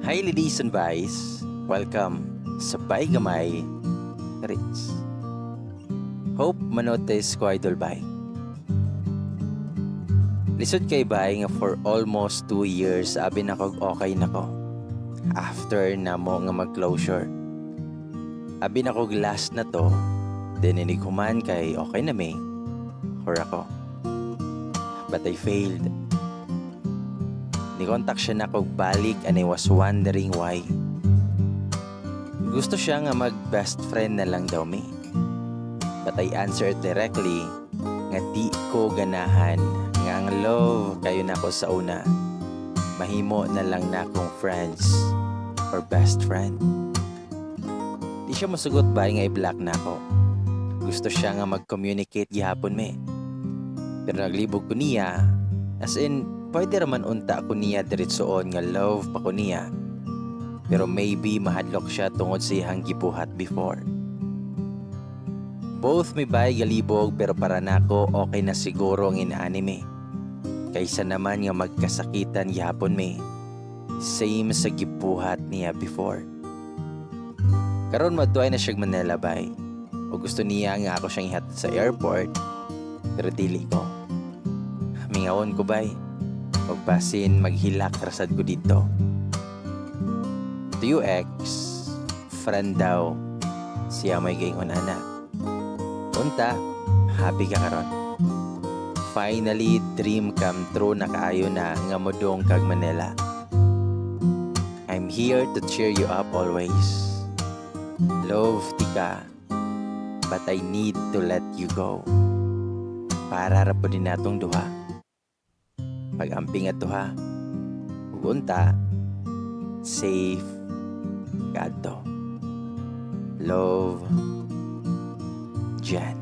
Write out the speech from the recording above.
Hi ladies and boys, welcome sa Bay Gamay Ritz. Hope manotis ko idol bay. Lisod kay bay nga for almost 2 years abi na kog okay na ko. After na mo nga mag-closure. Abi na kog last na to, then inighuman kay okay na may or ako. But I failed. Ni-contact siya na kog balik and I was wondering why. Gusto siya nga mag-best friend na lang daw me. But I answered directly nga di ko ganahan nga ang love kayo na ko sa una. Mahimo na lang na akong friends or best friend. Di siya masugot ba nga i-block na ako. Gusto siya nga mag-communicate gihapon me. Pero naglibog ko niya, as in, pwede raman unta ko niya diretsoon nga love pa ko niya. Pero maybe mahadlok siya tungod sa iyang gibuhat before. Both may bay galibog pero para nako okay na siguro ang ina-anime. Kaysa naman nga magkasakitan gihapon me. Same sa gibuhat niya before. Karon madtuay na siya Manila bay. O gusto niya nga ako siyang ihatid sa airport. Pero dili ko. Mingawon ko bay. Pagbasin maghilak rasad ko dito. To you ex, friend daw. Siya may gaingon ana. Unta, happy ka karon. Finally, dream come true na kaayo na nga modong kag Manila. I'm here to cheer you up always. Love tika, but I need to let you go. Para ra po din natong duha. Pag-amping ato ha. Ug unta, safe kadto. Love, Jan.